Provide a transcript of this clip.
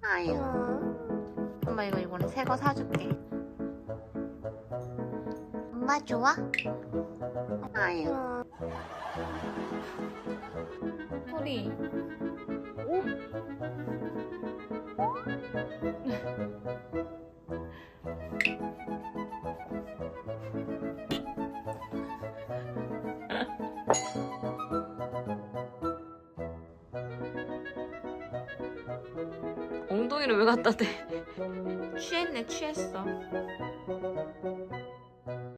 아유. 엄마 이번에 새 거 사줄게. 엄마 좋아? 아유. 소리. 엉덩이를 왜 갖다 대? 취했네, 취했어.